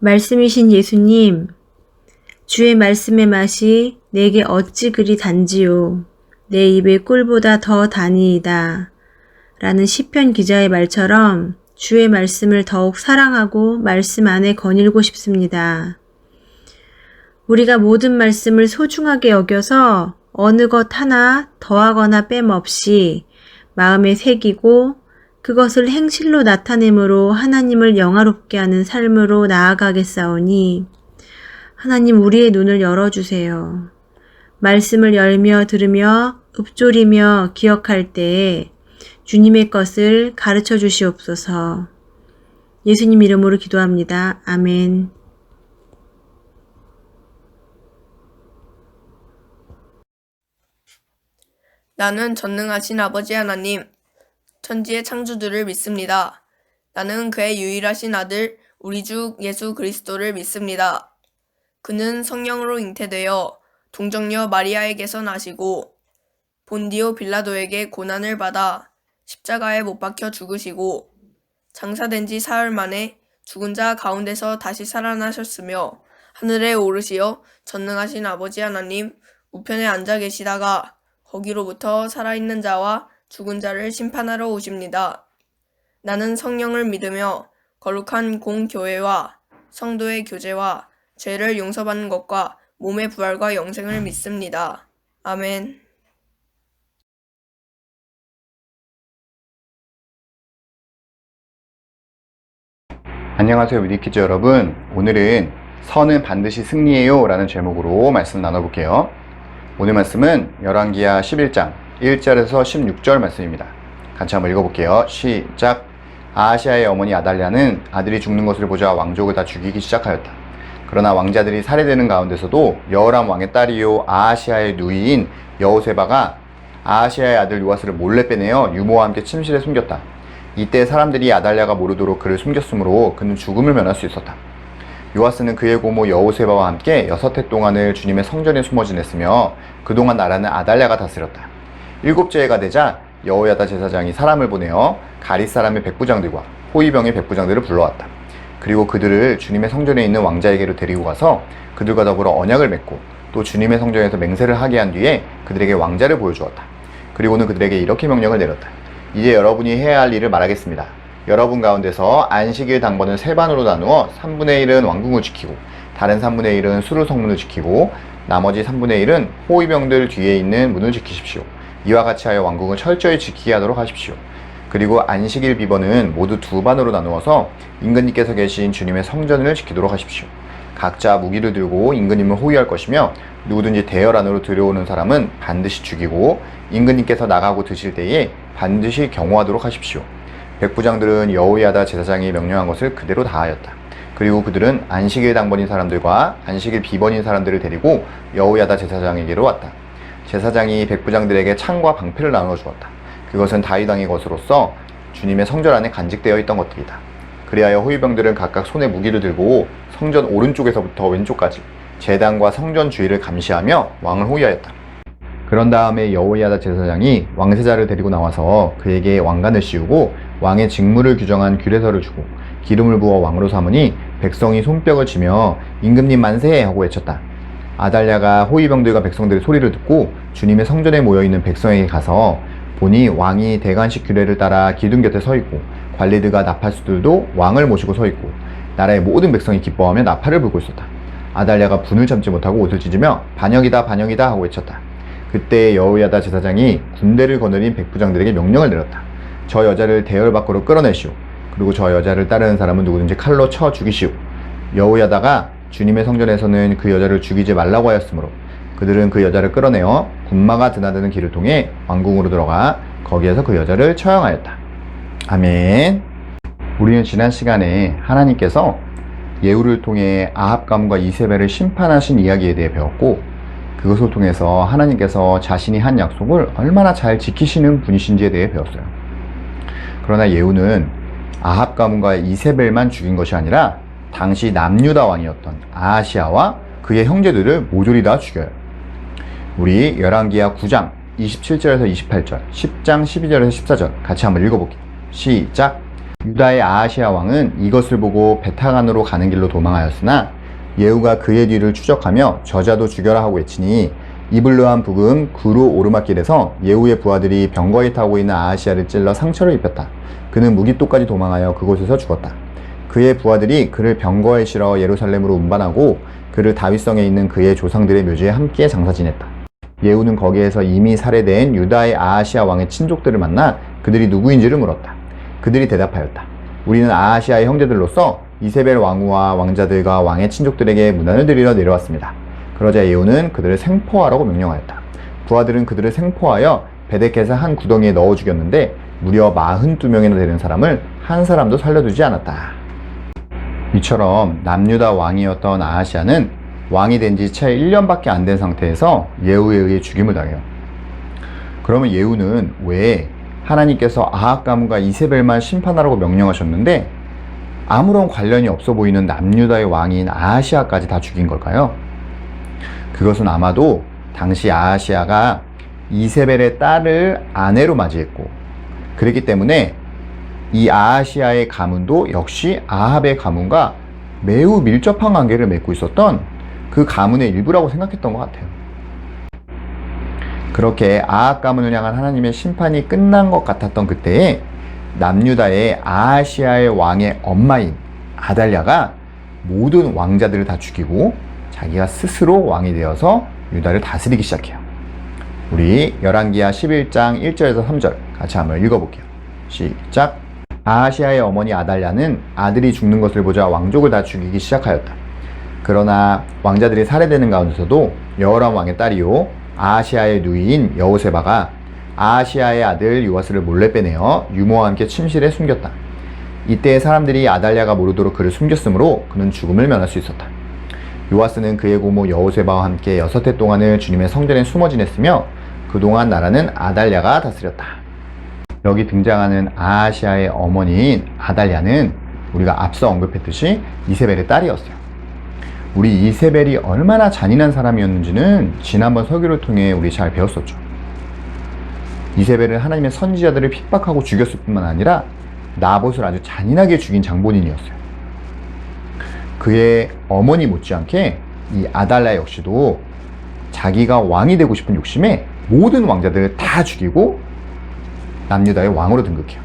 말씀이신 예수님, 주의 말씀의 맛이 내게 어찌 그리 단지요. 내 입에 꿀보다 더 다니이다. 라는 시편 기자의 말처럼 주의 말씀을 더욱 사랑하고 말씀 안에 거닐고 싶습니다. 우리가 모든 말씀을 소중하게 여겨서 어느 것 하나 더하거나 뺨없이 마음에 새기고 그것을 행실로 나타내므로 하나님을 영화롭게 하는 삶으로 나아가겠사오니 하나님 우리의 눈을 열어주세요. 말씀을 열며 들으며 읊조리며 기억할 때에 주님의 것을 가르쳐 주시옵소서. 예수님 이름으로 기도합니다. 아멘. 나는 전능하신 아버지 하나님, 천지의 창조주를 믿습니다. 나는 그의 유일하신 아들, 우리 주 예수 그리스도를 믿습니다. 그는 성령으로 잉태되어 동정녀 마리아에게서 나시고 본디오 빌라도에게 고난을 받아 십자가에 못 박혀 죽으시고 장사된 지 사흘 만에 죽은 자 가운데서 다시 살아나셨으며 하늘에 오르시어 전능하신 아버지 하나님 우편에 앉아 계시다가 거기로부터 살아있는 자와 죽은 자를 심판하러 오십니다. 나는 성령을 믿으며 거룩한 공교회와 성도의 교제와 죄를 용서받는 것과 몸의 부활과 영생을 믿습니다. 아멘. 안녕하세요 위니키즈 여러분. 오늘은 선은 반드시 승리해요 라는 제목으로 말씀 나눠볼게요. 오늘 말씀은 열왕기하 11장 1절에서 16절 말씀입니다. 같이 한번 읽어볼게요. 시작. 아하시아의 어머니 아달랴는 아들이 죽는 것을 보자 왕족을 다 죽이기 시작하였다. 그러나 왕자들이 살해되는 가운데서도 여호람 왕의 딸이요 아하시아의 누이인 여호세바가 아하시아의 아들 요아스를 몰래 빼내어 유모와 함께 침실에 숨겼다. 이때 사람들이 아달랴가 모르도록 그를 숨겼으므로 그는 죽음을 면할 수 있었다. 요아스는 그의 고모 여호세바와 함께 6해 동안을 주님의 성전에 숨어 지냈으며 그동안 나라는 아달랴가 다스렸다. 7째 해가 되자 여호야다 제사장이 사람을 보내어 가릿 사람의 백부장들과 호위병의 백부장들을 불러왔다. 그리고 그들을 주님의 성전에 있는 왕자에게로 데리고 가서 그들과 더불어 언약을 맺고 또 주님의 성전에서 맹세를 하게 한 뒤에 그들에게 왕자를 보여주었다. 그리고는 그들에게 이렇게 명령을 내렸다. 이제 여러분이 해야 할 일을 말하겠습니다. 여러분 가운데서 안식일 당번을 3반으로 나누어 3분의 1은 왕궁을 지키고 다른 3분의 1은 수루 성문을 지키고 나머지 3분의 1은 호위병들 뒤에 있는 문을 지키십시오. 이와 같이 하여 왕궁을 철저히 지키게 하도록 하십시오. 그리고 안식일 비번은 모두 2반으로 나누어서 임금님께서 계신 주님의 성전을 지키도록 하십시오. 각자 무기를 들고 임금님을 호위할 것이며 누구든지 대열 안으로 들여오는 사람은 반드시 죽이고 임금님께서 나가고 드실 때에 반드시 경호하도록 하십시오. 백부장들은 여호야다 제사장이 명령한 것을 그대로 다하였다. 그리고 그들은 안식일 당번인 사람들과 안식일 비번인 사람들을 데리고 여호야다 제사장에게로 왔다. 제사장이 백부장들에게 창과 방패를 나누어 주었다. 그것은 다윗 왕의 것으로서 주님의 성전 안에 간직되어 있던 것들이다. 그리하여 호위병들은 각각 손에 무기를 들고 성전 오른쪽에서부터 왼쪽까지 제단과 성전 주위를 감시하며 왕을 호위하였다. 그런 다음에 여호야다 제사장이 왕세자를 데리고 나와서 그에게 왕관을 씌우고 왕의 직무를 규정한 규례서를 주고 기름을 부어 왕으로 삼으니 백성이 손뼉을 치며 임금님 만세 하고 외쳤다. 아달랴가 호위병들과 백성들의 소리를 듣고 주님의 성전에 모여있는 백성에게 가서 보니 왕이 대관식 규례를 따라 기둥 곁에 서 있고 관리들과 나팔수들도 왕을 모시고 서 있고 나라의 모든 백성이 기뻐하며 나팔을 불고 있었다. 아달랴가 분을 참지 못하고 옷을 찢으며 반역이다 반역이다 하고 외쳤다. 그때 여호야다 제사장이 군대를 거느린 백부장들에게 명령을 내렸다. 저 여자를 대열 밖으로 끌어내시오. 그리고 저 여자를 따르는 사람은 누구든지 칼로 쳐 죽이시오. 여호야다가 주님의 성전에서는 그 여자를 죽이지 말라고 하였으므로 그들은 그 여자를 끌어내어 군마가 드나드는 길을 통해 왕궁으로 들어가 거기에서 그 여자를 처형하였다. 아멘. 우리는 지난 시간에 하나님께서 예후를 통해 아합 가문과 이세벨을 심판하신 이야기에 대해 배웠고 그것을 통해서 하나님께서 자신이 한 약속을 얼마나 잘 지키시는 분이신지에 대해 배웠어요. 그러나 예후는 아합 가문과 이세벨만 죽인 것이 아니라 당시 남유다 왕이었던 아하시아와 그의 형제들을 모조리 다 죽여요. 우리 열왕기하 9장 27절에서 28절, 10장 12절에서 14절 같이 한번 읽어볼게요. 시작. 유다의 아하시아 왕은 이것을 보고 베타간으로 가는 길로 도망하였으나 예후가 그의 뒤를 추적하며 저자도 죽여라 하고 외치니 이블르한 북음 구루 오르막길에서 예후의 부하들이 병거에 타고 있는 아하시아를 찔러 상처를 입혔다. 그는 무기토까지 도망하여 그곳에서 죽었다. 그의 부하들이 그를 병거에 실어 예루살렘으로 운반하고 그를 다윗성에 있는 그의 조상들의 묘지에 함께 장사 지냈다. 예후는 거기에서 이미 살해된 유다의 아하시아 왕의 친족들을 만나 그들이 누구인지를 물었다. 그들이 대답하였다. 우리는 아하시아의 형제들로서 이세벨 왕후와 왕자들과 왕의 친족들에게 문안을 드리러 내려왔습니다. 그러자 예후는 그들을 생포하라고 명령하였다. 부하들은 그들을 생포하여 베데켓의 한 구덩이에 넣어 죽였는데 무려 42명이나 되는 사람을 한 사람도 살려두지 않았다. 이처럼 남유다 왕이었던 아하시아는 왕이 된 지 채 1년밖에 안 된 상태에서 예후에 의해 죽임을 당해요. 그러면 예후는 왜 하나님께서 아합 가문과 이세벨만 심판하라고 명령하셨는데 아무런 관련이 없어 보이는 남유다의 왕인 아하시아까지 다 죽인 걸까요? 그것은 아마도 당시 아하시아가 이세벨의 딸을 아내로 맞이했고 그렇기 때문에 이 아하시아의 가문도 역시 아합의 가문과 매우 밀접한 관계를 맺고 있었던 그 가문의 일부라고 생각했던 것 같아요. 그렇게 아합 가문을 향한 하나님의 심판이 끝난 것 같았던 그때에 남유다의 아하시아의 왕의 엄마인 아달랴가 모든 왕자들을 다 죽이고 자기가 스스로 왕이 되어서 유다를 다스리기 시작해요. 우리 열왕기하 11장 1절에서 3절 같이 한번 읽어볼게요. 시작. 아하시아의 어머니 아달랴는 아들이 죽는 것을 보자 왕족을 다 죽이기 시작하였다. 그러나 왕자들이 살해되는 가운데서도 여호람 왕의 딸이요 아하시아의 누이인 여호세바가 아하시아의 아들 요아스를 몰래 빼내어 유모와 함께 침실에 숨겼다. 이때 사람들이 아달랴가 모르도록 그를 숨겼으므로 그는 죽음을 면할 수 있었다. 요아스는 그의 고모 여호세바와 함께 6해 동안을 주님의 성전에 숨어 지냈으며 그동안 나라는 아달랴가 다스렸다. 여기 등장하는 아하시아의 어머니인 아달랴는 우리가 앞서 언급했듯이 이세벨의 딸이었어요. 우리 이세벨이 얼마나 잔인한 사람이었는지는 지난번 설교를 통해 우리 잘 배웠었죠. 이세벨은 하나님의 선지자들을 핍박하고 죽였을 뿐만 아니라 나봇을 아주 잔인하게 죽인 장본인이었어요. 그의 어머니 못지않게 이 아달랴 역시도 자기가 왕이 되고 싶은 욕심에 모든 왕자들을 다 죽이고 남유다의 왕으로 등극해요.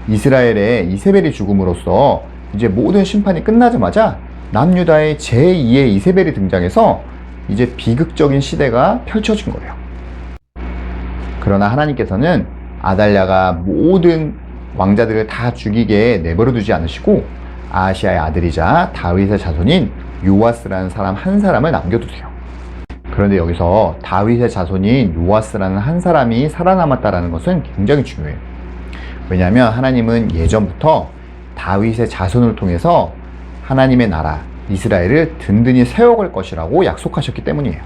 이스라엘의 이세벨이 죽음으로써 이제 모든 심판이 끝나자마자 남유다의 제2의 이세벨이 등장해서 이제 비극적인 시대가 펼쳐진 거예요. 그러나 하나님께서는 아달랴가 모든 왕자들을 다 죽이게 내버려 두지 않으시고 아하시아의 아들이자 다윗의 자손인 요아스라는 사람 한 사람을 남겨두세요. 그런데 여기서 다윗의 자손인 요아스라는 한 사람이 살아남았다는 것은 굉장히 중요해요. 왜냐하면 하나님은 예전부터 다윗의 자손을 통해서 하나님의 나라 이스라엘을 든든히 세워갈 것이라고 약속하셨기 때문이에요.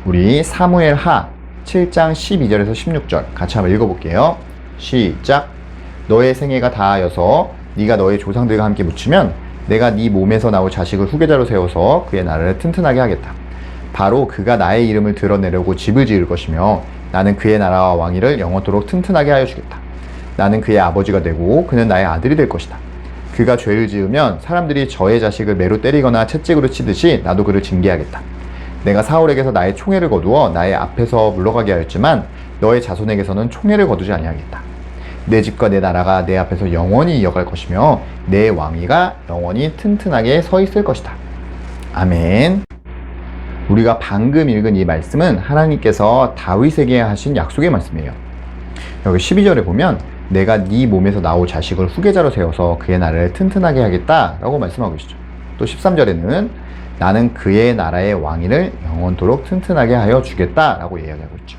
우리 사무엘하 7장 12절에서 16절 같이 한번 읽어볼게요. 시작. 너의 생애가 다하여서 네가 너의 조상들과 함께 묻히면 내가 네 몸에서 나올 자식을 후계자로 세워서 그의 나라를 튼튼하게 하겠다. 바로 그가 나의 이름을 드러내려고 집을 지을 것이며 나는 그의 나라와 왕위를 영원토록 튼튼하게 하여 주겠다. 나는 그의 아버지가 되고 그는 나의 아들이 될 것이다. 그가 죄를 지으면 사람들이 저의 자식을 매로 때리거나 채찍으로 치듯이 나도 그를 징계하겠다. 내가 사울에게서 나의 총애를 거두어 나의 앞에서 물러가게 하였지만 너의 자손에게서는 총애를 거두지 아니하겠다. 내 집과 내 나라가 내 앞에서 영원히 이어갈 것이며 내 왕위가 영원히 튼튼하게 서 있을 것이다. 아멘. 우리가 방금 읽은 이 말씀은 하나님께서 다윗에게 하신 약속의 말씀이에요. 여기 12절에 보면 내가 네 몸에서 나올 자식을 후계자로 세워서 그의 나라를 튼튼하게 하겠다 라고 말씀하고 계시죠. 또 13절에는 나는 그의 나라의 왕위를 영원토록 튼튼하게 하여 주겠다 라고 이야기하고 있죠.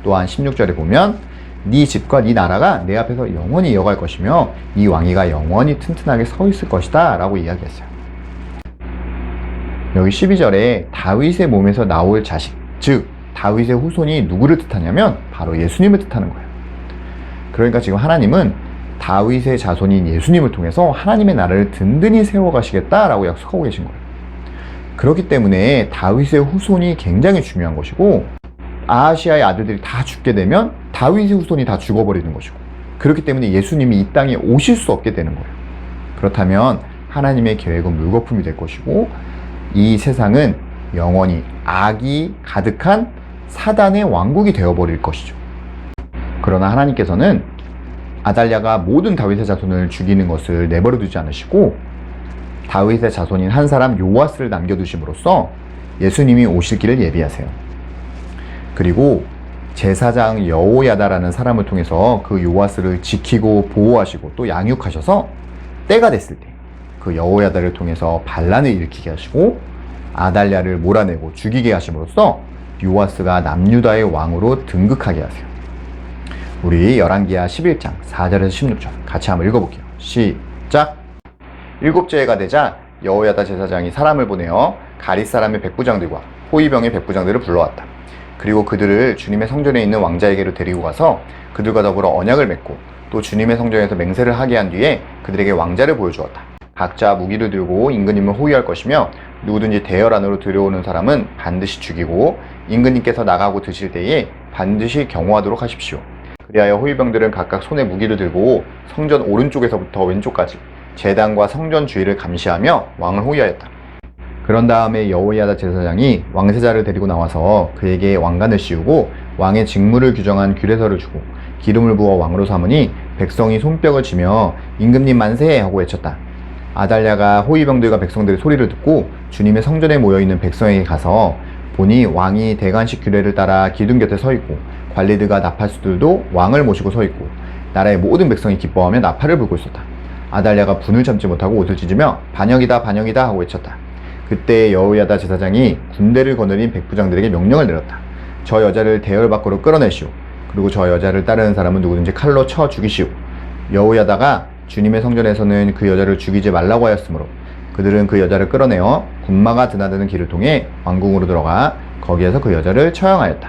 또한 16절에 보면 네 집과 네 나라가 내 앞에서 영원히 이어갈 것이며 이 왕위가 영원히 튼튼하게 서 있을 것이다 라고 이야기했어요. 여기 12절에 다윗의 몸에서 나올 자식, 즉 다윗의 후손이 누구를 뜻하냐면 바로 예수님을 뜻하는 거예요. 그러니까 지금 하나님은 다윗의 자손인 예수님을 통해서 하나님의 나라를 든든히 세워가시겠다라고 약속하고 계신 거예요. 그렇기 때문에 다윗의 후손이 굉장히 중요한 것이고 아하시아의 아들들이 다 죽게 되면 다윗의 후손이 다 죽어버리는 것이고 그렇기 때문에 예수님이 이 땅에 오실 수 없게 되는 거예요. 그렇다면 하나님의 계획은 물거품이 될 것이고 이 세상은 영원히 악이 가득한 사단의 왕국이 되어버릴 것이죠. 그러나 하나님께서는 아달랴가 모든 다윗의 자손을 죽이는 것을 내버려 두지 않으시고 다윗의 자손인 한 사람 요아스를 남겨두심으로써 예수님이 오실 길을 예비하세요. 그리고 제사장 여호야다라는 사람을 통해서 그 요아스를 지키고 보호하시고 또 양육하셔서 때가 됐을 때 그 여호야다를 통해서 반란을 일으키게 하시고 아달랴를 몰아내고 죽이게 하심으로써 요아스가 남유다의 왕으로 등극하게 하세요. 우리 열왕기하 11장 4절에서 16절 같이 한번 읽어볼게요. 시작! 일곱째 해가 되자 여호야다 제사장이 사람을 보내어 가릿 사람의 백부장들과 호위병의 백부장들을 불러왔다. 그리고 그들을 주님의 성전에 있는 왕자에게로 데리고 가서 그들과 더불어 언약을 맺고 또 주님의 성전에서 맹세를 하게 한 뒤에 그들에게 왕자를 보여주었다. 각자 무기를 들고 임금님을 호위할 것이며 누구든지 대열 안으로 들여오는 사람은 반드시 죽이고 임금님께서 나가고 드실 때에 반드시 경호하도록 하십시오. 그리하여 호위병들은 각각 손에 무기를 들고 성전 오른쪽에서부터 왼쪽까지 제단과 성전 주위를 감시하며 왕을 호위하였다. 그런 다음에 여호야다 제사장이 왕세자를 데리고 나와서 그에게 왕관을 씌우고 왕의 직무를 규정한 규례서를 주고 기름을 부어 왕으로 삼으니 백성이 손뼉을 치며 임금님 만세 하고 외쳤다. 아달랴가 호위병들과 백성들의 소리를 듣고 주님의 성전에 모여있는 백성에게 가서 보니 왕이 대관식 규례를 따라 기둥 곁에 서 있고 관리들과 나팔수들도 왕을 모시고 서 있고 나라의 모든 백성이 기뻐하며 나팔을 불고 있었다. 아달랴가 분을 참지 못하고 옷을 찢으며 반역이다 반역이다 하고 외쳤다. 그때 여호야다 제사장이 군대를 거느린 백부장들에게 명령을 내렸다. 저 여자를 대열 밖으로 끌어내시오. 그리고 저 여자를 따르는 사람은 누구든지 칼로 쳐 죽이시오. 여호야다가 주님의 성전에서는 그 여자를 죽이지 말라고 하였으므로 그들은 그 여자를 끌어내어 군마가 드나드는 길을 통해 왕궁으로 들어가 거기에서 그 여자를 처형하였다.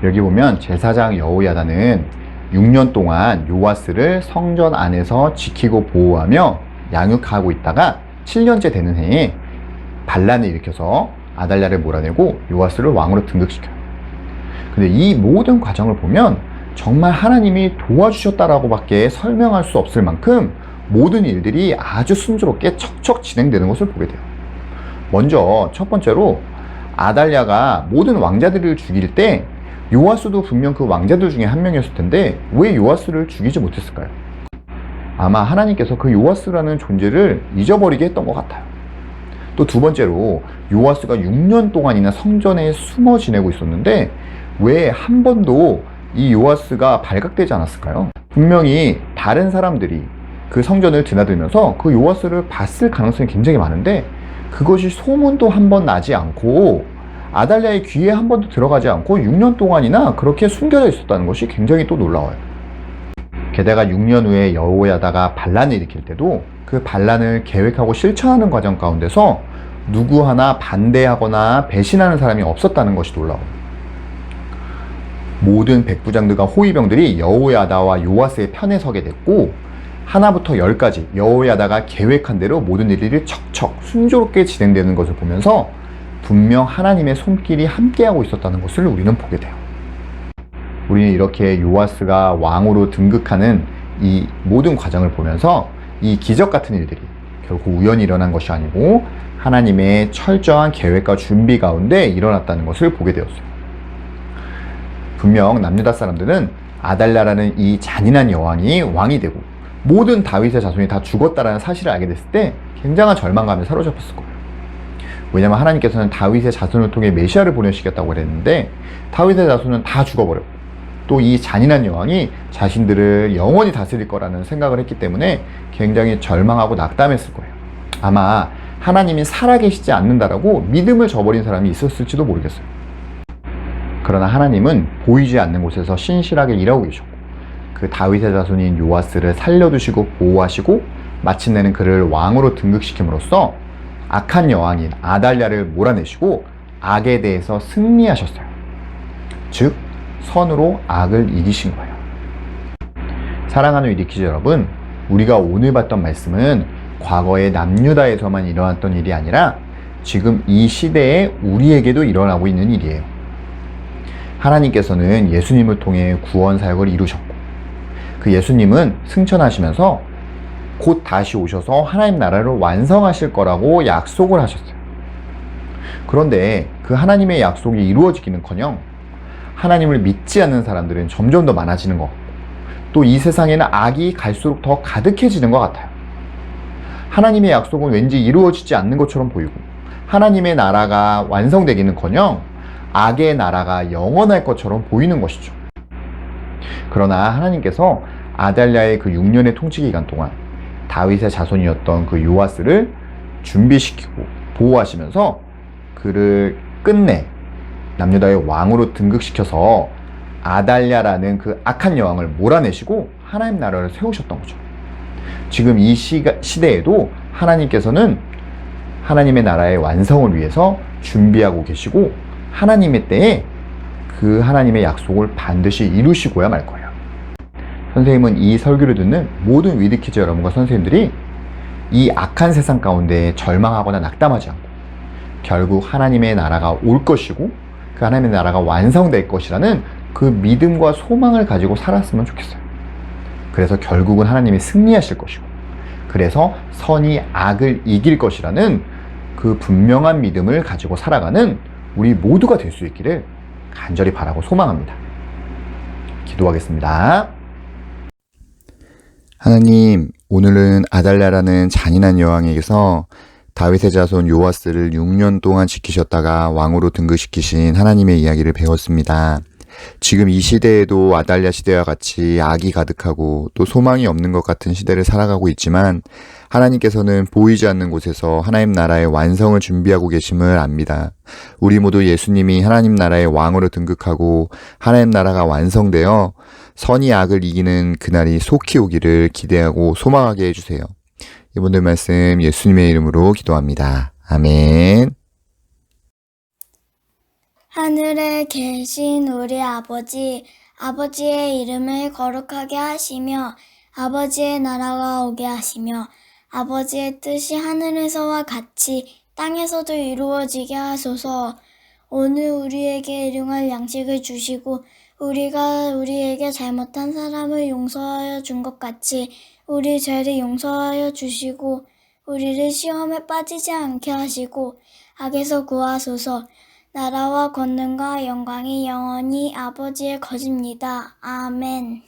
여기 보면 제사장 여호야다는 6년 동안 요아스를 성전 안에서 지키고 보호하며 양육하고 있다가 7년째 되는 해에 반란을 일으켜서 아달랴를 몰아내고 요아스를 왕으로 등극시켜요. 근데 이 모든 과정을 보면 정말 하나님이 도와주셨다라고 밖에 설명할 수 없을 만큼 모든 일들이 아주 순조롭게 척척 진행되는 것을 보게 돼요. 먼저 첫 번째로 아달랴가 모든 왕자들을 죽일 때 요아스도 분명 그 왕자들 중에 한 명이었을 텐데 왜 요아스를 죽이지 못했을까요? 아마 하나님께서 그 요아스라는 존재를 잊어버리게 했던 것 같아요. 또 두 번째로 요아스가 6년 동안이나 성전에 숨어 지내고 있었는데 왜 한 번도 이 요아스가 발각되지 않았을까요? 분명히 다른 사람들이 그 성전을 드나들면서 그 요아스를 봤을 가능성이 굉장히 많은데 그것이 소문도 한 번 나지 않고 아달랴의 귀에 한 번도 들어가지 않고 6년 동안이나 그렇게 숨겨져 있었다는 것이 굉장히 또 놀라워요. 게다가 6년 후에 여호야다가 반란을 일으킬 때도 그 반란을 계획하고 실천하는 과정 가운데서 누구 하나 반대하거나 배신하는 사람이 없었다는 것이 놀라워요. 모든 백부장들과 호위병들이 여호야다와 요아스의 편에 서게 됐고 하나부터 10까지 여호야다가 계획한 대로 모든 일들이 척척 순조롭게 진행되는 것을 보면서 분명 하나님의 손길이 함께하고 있었다는 것을 우리는 보게 돼요. 우리는 이렇게 요아스가 왕으로 등극하는 이 모든 과정을 보면서 이 기적 같은 일들이 결코 우연히 일어난 것이 아니고 하나님의 철저한 계획과 준비 가운데 일어났다는 것을 보게 되었어요. 분명 남유다 사람들은 아달랴라는 이 잔인한 여왕이 왕이 되고 모든 다윗의 자손이 다 죽었다라는 사실을 알게 됐을 때 굉장한 절망감에 사로잡혔을 거예요. 왜냐하면 하나님께서는 다윗의 자손을 통해 메시아를 보내시겠다고 그랬는데 다윗의 자손은 다 죽어버렸고 또 이 잔인한 여왕이 자신들을 영원히 다스릴 거라는 생각을 했기 때문에 굉장히 절망하고 낙담했을 거예요. 아마 하나님이 살아계시지 않는다라고 믿음을 저버린 사람이 있었을지도 모르겠어요. 그러나 하나님은 보이지 않는 곳에서 신실하게 일하고 계셨고 그 다윗의 자손인 요아스를 살려두시고 보호하시고 마침내는 그를 왕으로 등극시킴으로써 악한 여왕인 아달랴를 몰아내시고 악에 대해서 승리하셨어요. 즉 선으로 악을 이기신 거예요. 사랑하는 위리키즈 여러분, 우리가 오늘 봤던 말씀은 과거의 남유다에서만 일어났던 일이 아니라 지금 이 시대에 우리에게도 일어나고 있는 일이에요. 하나님께서는 예수님을 통해 구원 사역을 이루셨고 그 예수님은 승천하시면서 곧 다시 오셔서 하나님 나라를 완성하실 거라고 약속을 하셨어요. 그런데 그 하나님의 약속이 이루어지기는커녕 하나님을 믿지 않는 사람들은 점점 더 많아지는 것 같고, 또 이 세상에는 악이 갈수록 더 가득해지는 것 같아요. 하나님의 약속은 왠지 이루어지지 않는 것처럼 보이고, 하나님의 나라가 완성되기는커녕 악의 나라가 영원할 것처럼 보이는 것이죠. 그러나 하나님께서 아달랴의 그 6년의 통치 기간 동안 다윗의 자손이었던 그 요아스를 준비시키고 보호하시면서 그를 끝내 남유다의 왕으로 등극시켜서 아달랴라는 그 악한 여왕을 몰아내시고 하나님 나라를 세우셨던 거죠. 지금 이 시대에도 하나님께서는 하나님의 나라의 완성을 위해서 준비하고 계시고, 하나님의 때에 그 하나님의 약속을 반드시 이루시고야 말 거예요. 선생님은 이 설교를 듣는 모든 위드키즈 여러분과 선생님들이 이 악한 세상 가운데 절망하거나 낙담하지 않고 결국 하나님의 나라가 올 것이고 그 하나님의 나라가 완성될 것이라는 그 믿음과 소망을 가지고 살았으면 좋겠어요. 그래서 결국은 하나님이 승리하실 것이고, 그래서 선이 악을 이길 것이라는 그 분명한 믿음을 가지고 살아가는 우리 모두가 될 수 있기를 간절히 바라고 소망합니다. 기도하겠습니다. 하나님, 오늘은 아달랴라는 잔인한 여왕에게서 다윗의 자손 요아스를 6년 동안 지키셨다가 왕으로 등극시키신 하나님의 이야기를 배웠습니다. 지금 이 시대에도 아달랴 시대와 같이 악이 가득하고 또 소망이 없는 것 같은 시대를 살아가고 있지만, 하나님께서는 보이지 않는 곳에서 하나님 나라의 완성을 준비하고 계심을 압니다. 우리 모두 예수님이 하나님 나라의 왕으로 등극하고 하나님 나라가 완성되어 선이 악을 이기는 그날이 속히 오기를 기대하고 소망하게 해주세요. 이분들 말씀 예수님의 이름으로 기도합니다. 아멘. 하늘에 계신 우리 아버지, 아버지의 이름을 거룩하게 하시며 아버지의 나라가 오게 하시며 아버지의 뜻이 하늘에서와 같이 땅에서도 이루어지게 하소서. 오늘 우리에게 일용할 양식을 주시고 우리가 우리에게 잘못한 사람을 용서하여 준 것 같이 우리 죄를 용서하여 주시고 우리를 시험에 빠지지 않게 하시고 악에서 구하소서. 나라와 권능과 영광이 영원히 아버지의 것입니다. 아멘.